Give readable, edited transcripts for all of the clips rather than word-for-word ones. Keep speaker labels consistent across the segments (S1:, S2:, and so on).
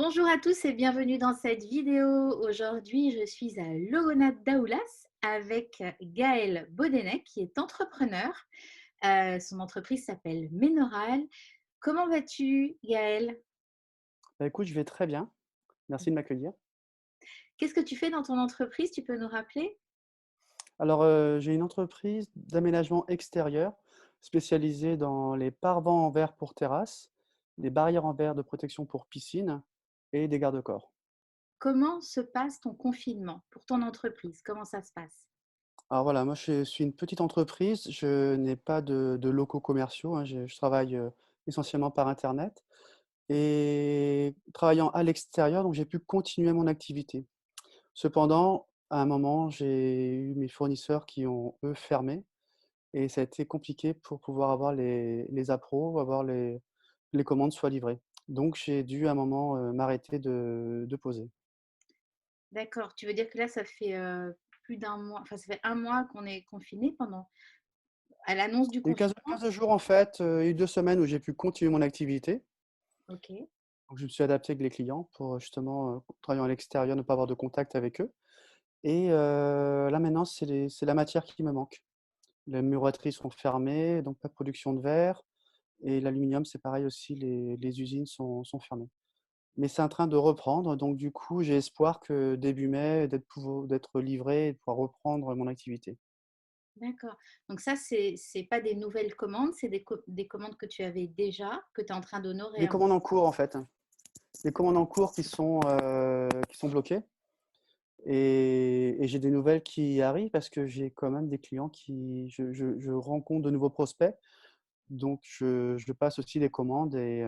S1: Bonjour à tous et bienvenue dans cette vidéo. Aujourd'hui, je suis à Logonat Daoulas avec Gaël Bodenec qui est entrepreneur. Son entreprise s'appelle Ménoral. Comment vas-tu, Gaël?
S2: Bah, écoute, je vais très bien. Merci de m'accueillir.
S1: Qu'est-ce que tu fais dans ton entreprise? Tu peux nous rappeler?
S2: Alors, j'ai une entreprise d'aménagement extérieur spécialisée dans les paravents en verre pour terrasse, les barrières en verre de protection pour piscine et des garde-corps.
S1: Comment se passe ton confinement pour ton entreprise? Comment ça se passe?
S2: Alors voilà, moi je suis une petite entreprise, je n'ai pas de locaux commerciaux, hein, je travaille, essentiellement par internet et travaillant à l'extérieur, donc j'ai pu continuer mon activité. Cependant, à un moment, j'ai eu mes fournisseurs qui ont, eux, fermé. Et ça a été compliqué pour pouvoir avoir les appros, avoir les commandes soient livrées. Donc j'ai dû à un moment, m'arrêter de poser.
S1: D'accord, tu veux dire que là, ça fait plus d'un mois, enfin, ça fait un mois qu'on est confiné pendant à l'annonce du
S2: Il y a eu 15
S1: confinement?
S2: 15 jours en fait, il y a eu 2 semaines où j'ai pu continuer mon activité.
S1: Ok,
S2: Donc je me suis adapté avec les clients pour, justement, travaillant à l'extérieur, ne pas avoir de contact avec eux et là maintenant c'est la matière qui me manque. Les muratories sont fermées, donc pas de production de verre et l'aluminium, c'est pareil aussi, les usines sont fermées. Mais c'est en train de reprendre, donc du coup, j'ai espoir que début mai, d'être livré et de pouvoir reprendre mon activité.
S1: d'accord. Donc ça, c'est pas des nouvelles commandes, c'est des commandes que tu avais déjà, que tu es en train d'honorer
S2: Des
S1: en
S2: commandes
S1: fait.
S2: en cours, en fait, des commandes en cours qui sont bloquées et j'ai des nouvelles qui arrivent parce que j'ai quand même des clients qui je rencontre de nouveaux prospects, donc je passe aussi des commandes et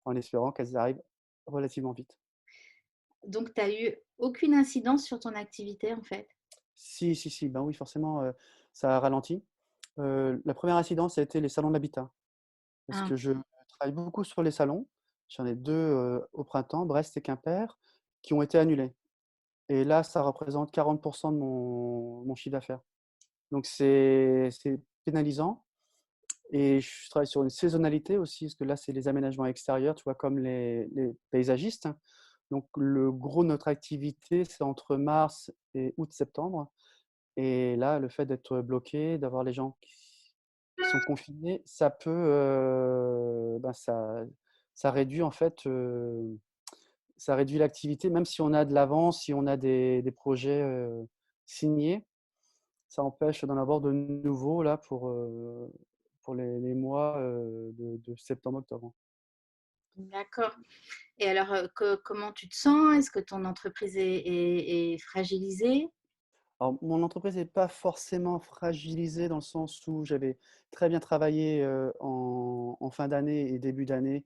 S2: en espérant qu'elles arrivent relativement vite.
S1: Donc tu as eu aucune incidence sur ton activité en fait?
S2: Si, si, si, ben oui, forcément, ça a ralenti. La première incidence, ça a été les salons d'habitat. Parce
S1: Ah,
S2: que je travaille beaucoup sur les salons. J'en ai 2 au printemps, Brest et Quimper, qui ont été annulés et là, ça représente 40 de mon chiffre d'affaires. Donc c'est pénalisant et je travaille sur une saisonnalité aussi, parce que là, c'est les aménagements extérieurs, tu vois? Comme les paysagistes. Donc le gros de notre activité, c'est entre mars et août-septembre et là, le fait d'être bloqué, d'avoir les gens qui sont confinés, ça peut, ben, ça réduit en fait, ça réduit l'activité. Même si on a de l'avance, si on a des projets, signés, ça empêche d'en avoir de nouveaux là pour les mois, de septembre-octobre.
S1: d'accord. Et alors, comment tu te sens? Est-ce que ton entreprise est fragilisée?
S2: Alors mon entreprise n'est pas forcément fragilisée dans le sens où j'avais très bien travaillé, en fin d'année et début d'année.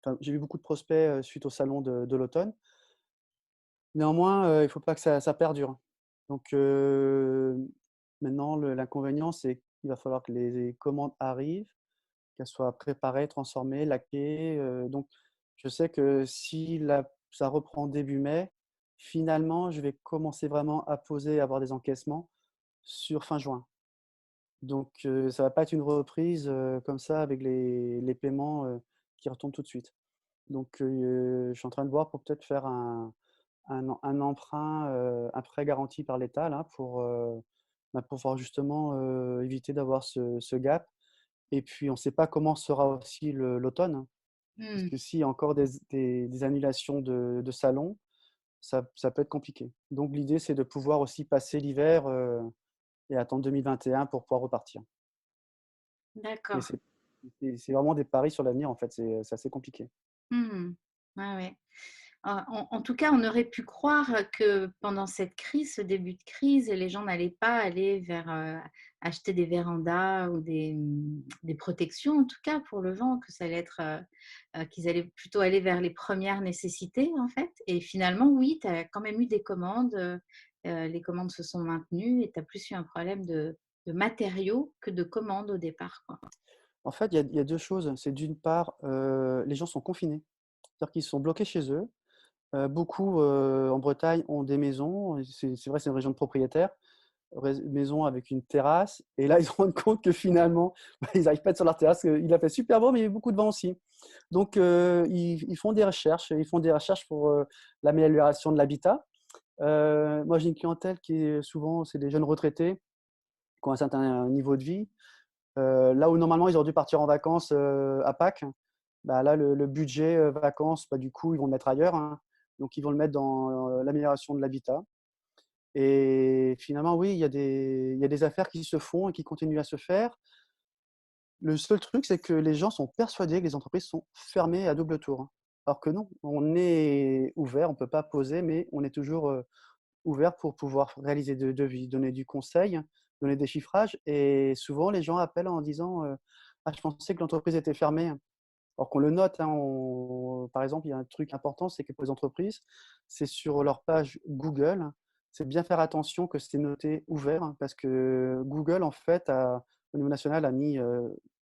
S2: Enfin, j'ai eu beaucoup de prospects, suite au salon de l'automne. Néanmoins, il ne faut pas que ça perdure. Donc maintenant l'inconvénient, c'est qu'il va falloir que les commandes arrivent, qu'elles soient préparées, transformées, laquées, donc je sais que si la ça reprend début mai, finalement, je vais commencer vraiment à poser, à avoir des encaissements sur fin juin. Donc ça va pas être une reprise, comme ça avec les paiements, qui retombent tout de suite. Donc je suis en train de voir pour peut-être faire un emprunt, un prêt garanti par l'État là bah, pour pouvoir justement, éviter d'avoir ce gap et puis on ne sait pas comment sera aussi l'automne, hein, parce
S1: Mmh,
S2: que s'il y a encore des annulations de salons, ça peut être compliqué. Donc l'idée, c'est de pouvoir aussi passer l'hiver, et attendre 2021 pour pouvoir repartir. Mais
S1: d'accord.
S2: c'est vraiment des paris sur l'avenir en fait, c'est assez compliqué.
S1: Mmh. Ouais, ouais. En tout cas, on aurait pu croire que pendant cette crise, ce début de crise, les gens n'allaient pas aller vers, acheter des vérandas ou des protections, en tout cas pour le vent, que ça allait être, qu'ils allaient plutôt aller vers les premières nécessités, en fait. Et finalement, oui, tu as quand même eu des commandes, les commandes se sont maintenues et tu as plus eu un problème de matériaux que de commandes au départ, quoi.
S2: En fait, il y a 2 choses. C'est d'une part, les gens sont confinés. C'est-à-dire qu'ils sont bloqués chez eux. Beaucoup, en Bretagne ont des maisons et c'est vrai, c'est une région de propriétaires, maison avec une terrasse et là, ils se rendent compte que finalement, bah, ils n'arrivent pas à être sur leur terrasse, il a fait super beau, mais il y a eu beaucoup de vent aussi. Donc ils font des recherches, pour, l'amélioration de l'habitat. Moi, j'ai une clientèle qui est souvent c'est des jeunes retraités qui ont un certain niveau de vie. Là où normalement ils auraient dû partir en vacances, à Pâques, bah, là le budget, vacances, bah, du coup, ils vont le mettre ailleurs, hein. Donc ils vont le mettre dans, l'amélioration de l'habitat et finalement, oui, il y a des affaires qui se font et qui continuent à se faire. Le seul truc, c'est que les gens sont persuadés que les entreprises sont fermées à double tour, hein. Alors que non, on est ouvert, on peut pas poser, mais on est toujours, ouvert pour pouvoir réaliser de devis, donner du conseil, donner des chiffrages et souvent les gens appellent en disant, «Ah, je pensais que l'entreprise était fermée». Alors qu'on le note, hein, par exemple, il y a un truc important, c'est que pour les entreprises, c'est sur leur page Google, c'est de bien faire attention que c'est noté ouvert, hein, parce que Google, en fait, au niveau national, a mis,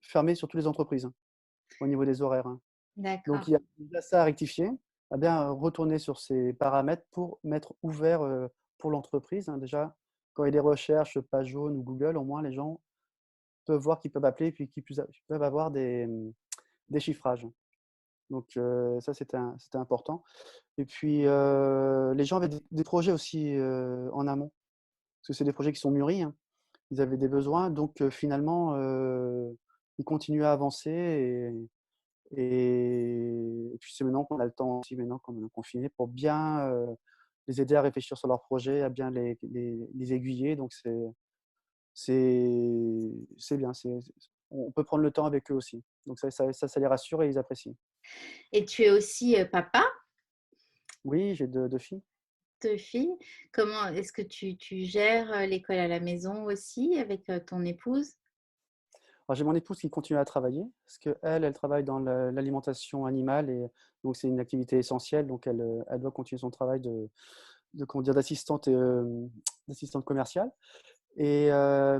S2: fermé sur toutes les entreprises, hein, au niveau des horaires, hein. Donc
S1: D'accord,
S2: il y a déjà ça à rectifier, à bien retourner sur ces paramètres pour mettre ouvert, pour l'entreprise, hein. Déjà, quand il y a des recherches, page jaune ou Google, au moins les gens peuvent voir qu'ils peuvent appeler et puis qu'ils peuvent avoir des chiffrages. Donc ça, c'était important et puis, les gens avaient des projets aussi, en amont. Parce que c'est des projets qui sont mûris, hein. Ils avaient des besoins donc finalement, ils continuent à avancer et puis c'est maintenant qu'on a le temps aussi maintenant comme on est confiné pour bien, les aider à réfléchir sur leurs projets, à bien les aiguiller donc c'est bien, on peut prendre le temps avec eux aussi. Donc ça les rassure et ils apprécient.
S1: et tu es aussi, papa
S2: Oui, j'ai 2 filles.
S1: de filles. Comment est-ce que tu gères, l'école à la maison aussi avec, ton épouse?
S2: Alors j'ai mon épouse qui continue à travailler parce qu'elle, elle travaille dans l'alimentation animale et donc c'est une activité essentielle donc elle doit continuer son travail de comment dire? D'assistante commerciale et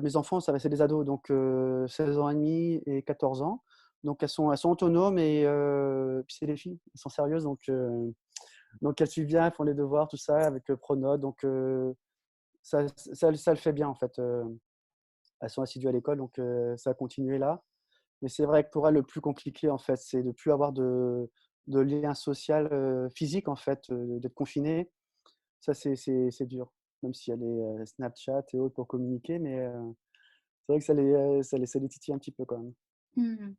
S2: mes enfants ça va c'est des ados donc 16 ans et demi et 14 ans donc elles sont autonomes et puis c'est des filles, elles sont sérieuses donc elles suivent bien, elles font les devoirs tout ça avec, Pronote donc ça le fait bien en fait, elles sont assidues à l'école donc ça a continué là. Mais c'est vrai que pour elle, le plus compliqué, en fait, c'est de plus avoir de lien social, physique, en fait, d'être confiné. Ça, c'est dur, même s'il y a les, Snapchat et autres pour communiquer, mais c'est vrai que ça les titille un petit peu quand même.
S1: Mmh.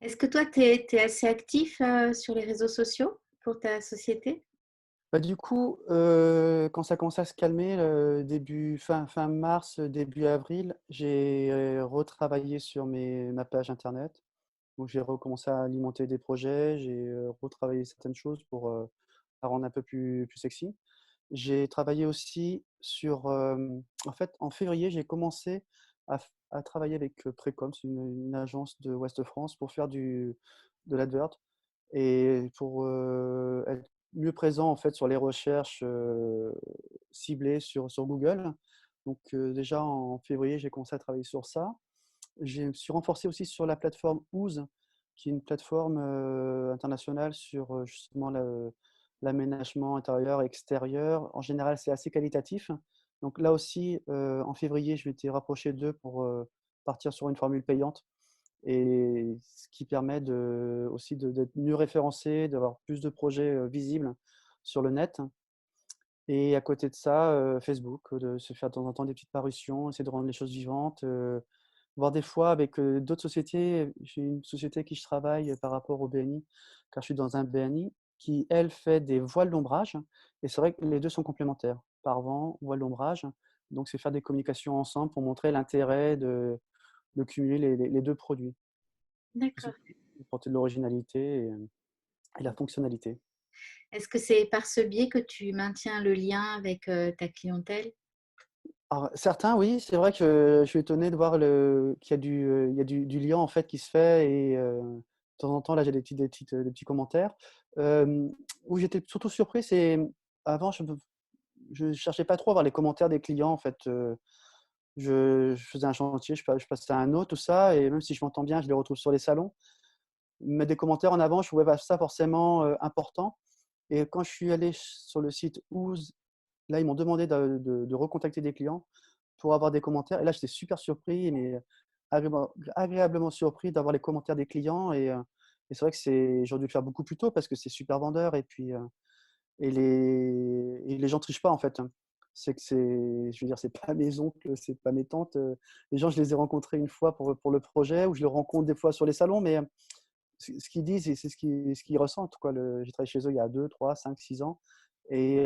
S1: Est-ce que toi, tu es assez actif, sur les réseaux sociaux pour ta société?
S2: Bah, du coup, quand ça commençait à se calmer, début fin mars, début avril, j'ai, retravaillé sur ma page internet. Donc j'ai recommencé à alimenter des projets, j'ai, retravaillé certaines choses pour, la rendre un peu plus sexy. J'ai travaillé aussi sur, en fait, en février, j'ai commencé à travailler avec, Précom, c'est une agence de Ouest France pour faire de l'advert et pour, être mieux présent, en fait, sur les recherches, ciblées sur Google. Donc, déjà en février, j'ai commencé à travailler sur ça. Je me suis renforcé aussi sur la plateforme Ooze, qui est une plateforme, internationale sur, justement l'aménagement intérieur et extérieur. En général, c'est assez qualitatif. Donc là aussi, en février, je m'étais rapproché d'eux pour, partir sur une formule payante et ce qui permet aussi d'être mieux référencé, d'avoir plus de projets, visibles sur le net et à côté de ça, Facebook, de se faire de temps en temps des petites parutions, essayer de rendre les choses vivantes, voire des fois avec, d'autres sociétés. J'ai une société avec qui je travaille, par rapport au BNI, car je suis dans un BNI qui, elle, fait des voiles d'ombrage et c'est vrai que les 2 sont complémentaires. Paravent, voile d'ombrage, donc c'est faire des communications ensemble pour montrer l'intérêt de cumuler les 2 produits. Aussi
S1: D'accord.
S2: pour apporter de l'originalité et la fonctionnalité.
S1: Est-ce que c'est par ce biais que tu maintiens le lien avec, ta clientèle?
S2: Alors certains oui, c'est vrai que je suis étonné de voir qu'il y a du lien en fait qui se fait et de temps en temps là j'ai des petits commentaires. Où j'étais surtout surpris, c'est avant je cherchais pas trop à voir les commentaires des clients en fait, je faisais un chantier, je passais à un autre, tout ça et même si je m'entends bien, je les retrouve sur les salons. Mais des commentaires en avant, je trouvais pas ça forcément, important et quand je suis allé sur le site Ooze, là, ils m'ont demandé de recontacter des clients pour avoir des commentaires et là, j'étais super surpris, mais agréablement surpris d'avoir les commentaires des clients et c'est vrai que j'aurais dû le faire beaucoup plus tôt parce que c'est super vendeur et puis, les gens trichent pas, en fait, hein. Je veux dire, c'est pas mes oncles, c'est pas mes tantes, les gens, je les ai rencontrés une fois pour le projet ou je les rencontre des fois sur les salons, mais, ce qu'ils disent et c'est ce qu'ils ressentent, quoi. J'ai travaillé chez eux il y a 2, 3, 5, 6 ans et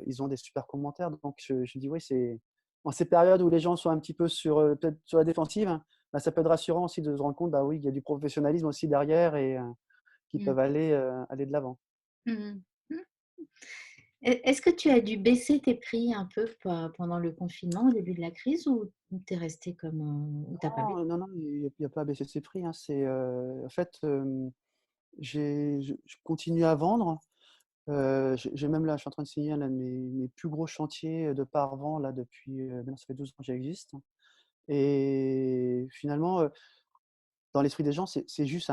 S2: ils ont des super commentaires. Donc je dis: «Oui, c'est en ces périodes où les gens sont un petit peu peut-être sur la défensive, hein, bah, ça peut être rassurant aussi de se rendre compte, bah, oui, il y a du professionnalisme aussi derrière et qui
S1: Mmh.
S2: peuvent aller de l'avant».
S1: Mmh mh. Est-ce que tu as dû baisser tes prix un peu pendant le confinement, au début de la crise ou tu es resté comme, ou tu as pas baissé?
S2: Non, non, non, il y a pas à baisser ses prix, hein. En fait, je continue à vendre. J'ai même là, je suis en train de signer l'un de mes plus gros chantiers de par-vent là depuis, maintenant ça fait 12 ans que j'existe et finalement, dans l'esprit des gens, c'est juste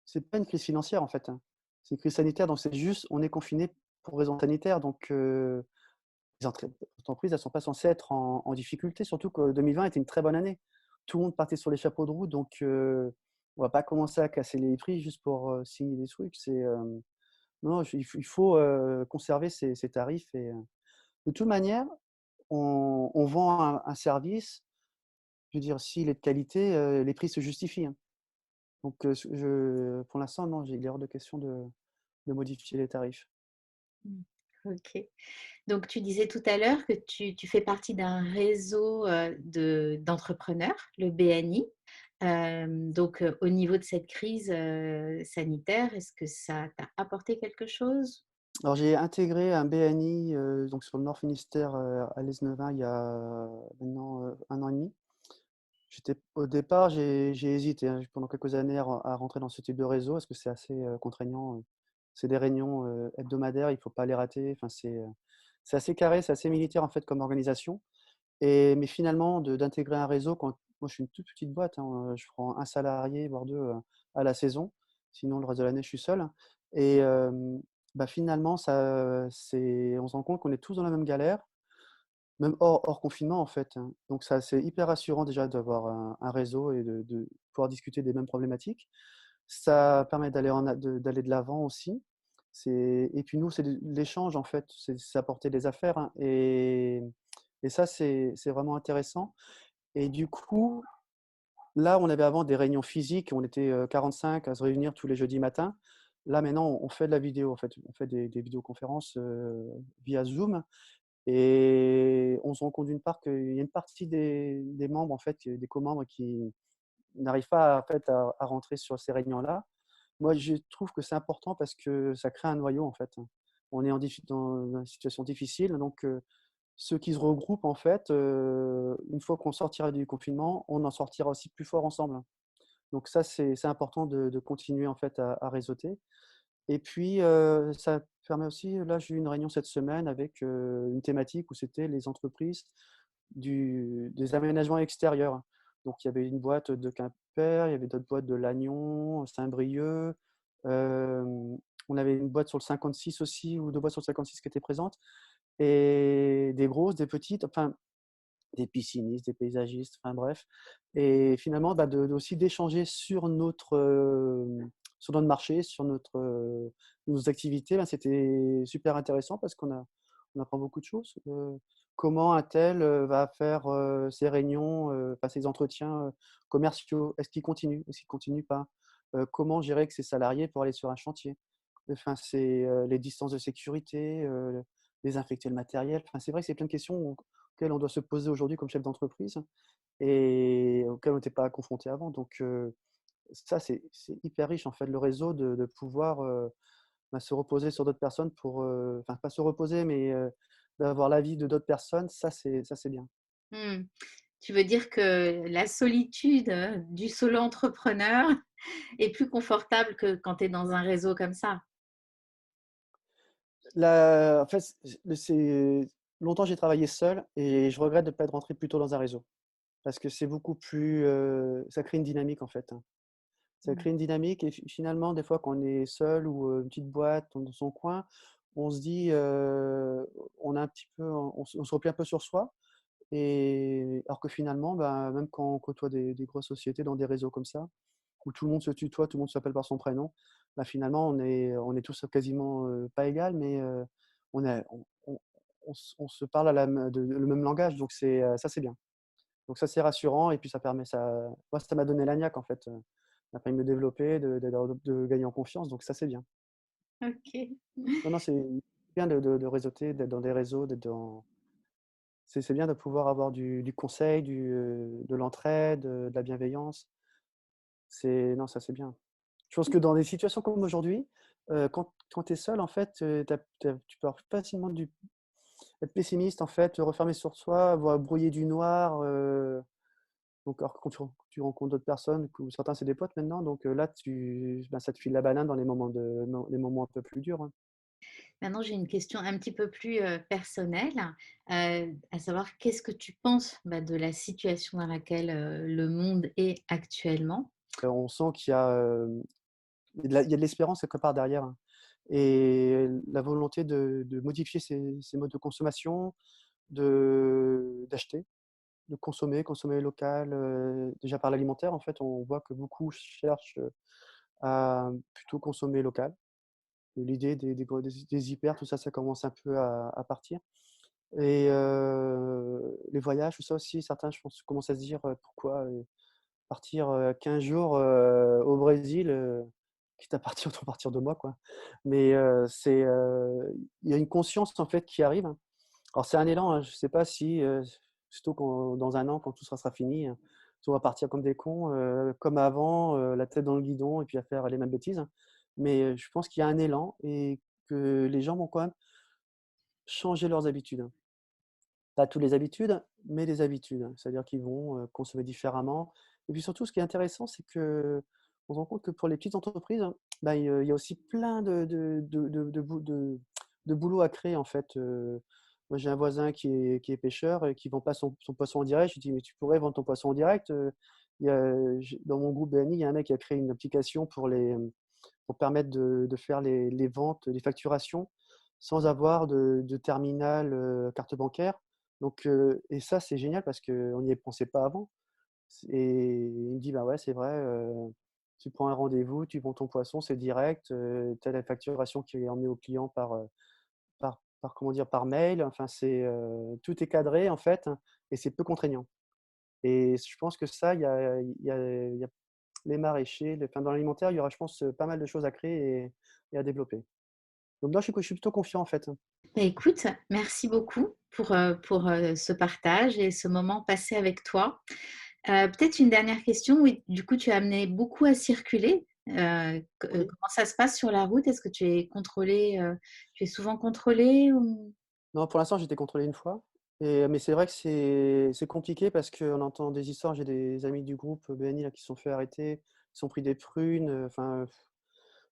S2: c'est pas une crise financière en fait, hein. C'est une crise sanitaire, donc c'est juste on est confiné pour raison sanitaire, donc les entreprises, elles sont pas censées être en difficulté, surtout que 2020 était une très bonne année. Tout le monde partait sur les chapeaux de roue, donc on va pas commencer à casser les prix juste pour, signer des trucs. Non, il faut, conserver ces tarifs et de toute manière, on vend un service, je veux dire, s'il est de qualité, les prix se justifient, hein. Donc pour l'instant, non, il est hors de question de modifier les tarifs.
S1: Mmh. OK. Donc tu disais tout à l'heure que tu fais partie d'un réseau, d'entrepreneurs, le BNI. Donc au niveau de cette crise, sanitaire, est-ce que ça t'a apporté quelque chose?
S2: Alors j'ai intégré un BNI, donc sur le Nord Finistère, à Lesneven, il y a maintenant, 1 an et demi. Au départ, j'ai hésité, hein, pendant quelques années à rentrer dans ce type de réseau parce que c'est assez, contraignant. C'est des réunions, hebdomadaires, il faut pas les rater. Enfin, c'est assez carré, c'est assez militaire, en fait, comme organisation mais finalement d'intégrer un réseau quand moi, je suis une toute petite boîte, hein, je prends un salarié, voire 2 à la saison. Sinon, le reste de l'année, je suis seul et bah, finalement, on se rend compte qu'on est tous dans la même galère. Même hors confinement, en fait, hein. Donc ça, c'est hyper rassurant déjà d'avoir un réseau et de pouvoir discuter des mêmes problématiques. Ça permet d'aller de l'avant aussi. Et puis nous, c'est de l'échange, en fait, c'est apporter des affaires, hein et ça, c'est vraiment intéressant et du coup, là, on avait avant des réunions physiques, on était, 45 à se réunir tous les jeudis matins. Là, maintenant, on fait de la vidéo, en fait. On fait des vidéoconférences, via Zoom et on se rend compte d'une part qu'il y a une partie des membres, en fait, des co-membres qui n'arrivent pas, en fait, à rentrer sur ces réunions-là. Moi, je trouve que c'est important parce que ça crée un noyau, en fait. On est dans une situation difficile, donc ceux qui se regroupent, en fait, une fois qu'on sortira du confinement, on en sortira aussi plus fort ensemble. Donc ça, c'est important de continuer, en fait, à réseauter et puis, ça permet aussi là, j'ai eu une réunion cette semaine avec, une thématique où c'était les entreprises des aménagements extérieurs. Donc il y avait une boîte de Quimper, il y avait d'autres boîtes de Lannion, Saint-Brieuc, on avait une boîte sur le 56 aussi ou 2 boîtes sur le 56 qui étaient présentes et des grosses, des petites, enfin des piscinistes, des paysagistes, enfin bref et finalement, bah, aussi d'échanger sur notre marché, sur nos activités, ben, c'était super intéressant parce on apprend beaucoup de choses. Comment un tel, va faire, ses réunions, enfin ses entretiens, commerciaux? Est-ce qu'il continue? Est-ce qu'il continue pas? Comment gérer avec ses salariés pour aller sur un chantier? Enfin, les distances de sécurité, désinfecter le matériel. Enfin, c'est vrai que c'est plein de questions auxquelles on doit se poser aujourd'hui comme chef d'entreprise et auxquelles on n'était pas confronté avant. Donc, ça, c'est hyper riche en fait, le réseau de pouvoir, bah, se reposer sur d'autres personnes enfin pas se reposer, mais, d'avoir l'avis de d'autres personnes, ça c'est bien.
S1: Mmh. Tu veux dire que la solitude, du solo entrepreneur est plus confortable que quand tu es dans un réseau comme ça?
S2: En fait, longtemps j'ai travaillé seul et je regrette de ne pas être rentré plus tôt dans un réseau. Parce que c'est beaucoup plus, ça crée une dynamique en fait, hein. Ça
S1: Mmh.
S2: crée une dynamique et finalement, des fois, quand on est seul ou, une petite boîte dans son coin, on se dit, on a un petit peu on se replie un peu sur soi et alors que finalement, bah, même quand on côtoie des grosses sociétés dans des réseaux comme ça, où tout le monde se tutoie, tout le monde s'appelle par son prénom, bah, finalement on est tous quasiment, pas égal, mais on est on se parle à la m de le même langage, donc ça c'est bien. Donc ça c'est rassurant et puis ça permet ça moi ça m'a donné la niaque en fait, ça m'a permis de me développer, de gagner en confiance, donc ça c'est bien.
S1: OK.
S2: Non, non, c'est bien de réseauter, d'être dans des réseaux, d'être dans c'est bien de pouvoir avoir du conseil, de l'entraide, de la bienveillance. C'est non, ça c'est bien. Je pense que dans des situations comme aujourd'hui, quand tu es seul en fait, tu peux avoir facilement être pessimiste en fait, refermer sur soi, voir brouiller du noir, donc alors que quand tu rencontres d'autres personnes, que certains c'est des potes maintenant, donc là ça te file la banane dans les moments les moments un peu plus durs, hein.
S1: Maintenant, j'ai une question un petit peu plus, personnelle, à savoir qu'est-ce que tu penses, bah, de la situation dans laquelle, le monde est actuellement?
S2: On sent qu'il y a, il y a de l'espérance quelque part derrière, hein, et la volonté de modifier ses modes de consommation, d'acheter, de consommer local, déjà par l'alimentaire en fait, on voit que beaucoup cherchent, à plutôt consommer local. L'idée des hyper, tout ça, ça commence un peu à partir et les voyages, tout ça aussi, certains je pense commencent à se dire, «Pourquoi, partir, 15 jours, au Brésil, quitte à partir autant partir 2 mois quoi». Mais il y a une conscience en fait qui arrive, hein. Alors c'est un élan, hein, je sais pas si, surtout quand dans un an quand tout sera fini, on va partir comme des cons, comme avant, la tête dans le guidon et puis à faire les mêmes bêtises, hein. Mais je pense qu'il y a un élan et que les gens vont quand même changer leurs habitudes, hein. Pas toutes les habitudes, mais les habitudes, hein. C'est-à-dire qu'ils vont, consommer différemment et puis surtout ce qui est intéressant, c'est qu'on se rend compte que pour les petites entreprises, bah, il y a aussi plein de boulot à créer en fait, moi j'ai un voisin qui est pêcheur et qui vend pas son poisson en direct. Je lui dis: «Mais tu pourrais vendre ton poisson en direct», il y a j'ai dans mon groupe BNI, il y a un mec qui a créé une application pour permettre de faire les ventes, les facturations sans avoir de terminal, carte bancaire. Donc et ça, c'est génial parce qu'on n'y pensait pas avant et il me dit: «Bah, ouais, c'est vrai, tu prends un rendez-vous, tu vends ton poisson, c'est direct, tu as la facturation qui est emmenée au client par comment dire? Par mail». Enfin, tout est cadré en fait, hein, et c'est peu contraignant et je pense que ça, il y a les maraîchers, enfin, dans l'alimentaire, il y aura, je pense, pas mal de choses à créer et à développer. Donc non, je suis plutôt confiant en fait, hein.
S1: Bah, écoute, merci beaucoup pour, ce partage et ce moment passé avec toi. Peut-être une dernière question, oui, du coup, tu as amené beaucoup à circuler,
S2: Oui.
S1: comment ça se passe sur la route? Est-ce que tu es contrôlé, tu es souvent contrôlé ou?
S2: Non, pour l'instant, j'ai été contrôlé une fois mais c'est vrai que c'est compliqué parce qu'on entend des histoires. J'ai des amis du groupe BNI là qui se sont fait arrêter, qui se sont pris des prunes, enfin,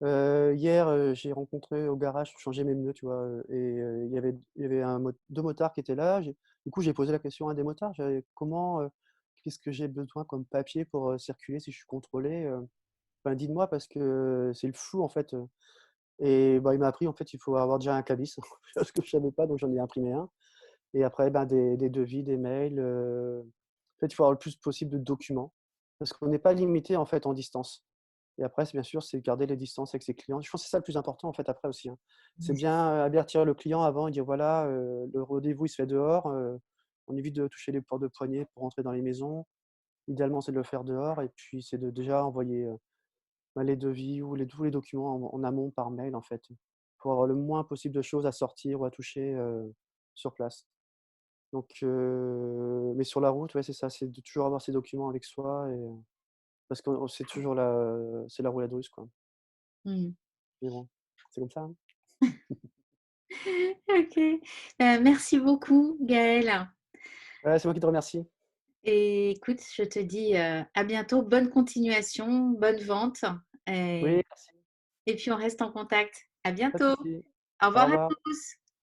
S2: hier, j'ai rencontré au garage pour changer mes pneus, tu vois? Il y avait 2 motards qui étaient là. Du coup, j'ai posé la question à un des motards, «Comment, qu'est-ce que j'ai besoin comme papier pour, circuler si je suis contrôlé, Enfin, dites-moi parce que c'est le flou, en fait», et bah, il m'a appris, en fait, il faut avoir déjà un cabis, parce que je savais pas, donc j'en ai imprimé un et après, ben, des devis, des mails, en fait, il faut avoir le plus possible de documents parce qu'on n'est pas limité, en fait, en distance. Et après, c'est bien sûr, c'est garder les distances avec ses clients. Je pense que c'est ça le plus important, en fait, après aussi, hein. C'est bien, avertir le client avant et dire: «Voilà, le rendez-vous, il se fait dehors, on évite de toucher les portes de poignée pour rentrer dans les maisons». Idéalement, c'est de le faire dehors et puis c'est de déjà envoyer, bah, les devis ou tous les documents en amont par mail, en fait, pour avoir le moins possible de choses à sortir ou à toucher, sur place. Donc mais sur la route, ouais, c'est ça, c'est de toujours avoir ses documents avec soi parce que c'est toujours c'est la roulette russe, quoi.
S1: Mmh.
S2: Mais bon, c'est comme ça, hein.
S1: OK. Merci beaucoup Gaëlle
S2: Ouais, c'est moi qui te remercie.
S1: et écoute, je te dis, à bientôt. Bonne continuation, bonne vente
S2: Oui,
S1: et
S2: merci,
S1: et puis on reste en contact. À
S2: pas de
S1: bientôt.
S2: souci.
S1: Au
S2: Au
S1: revoir à
S2: revoir.
S1: tous.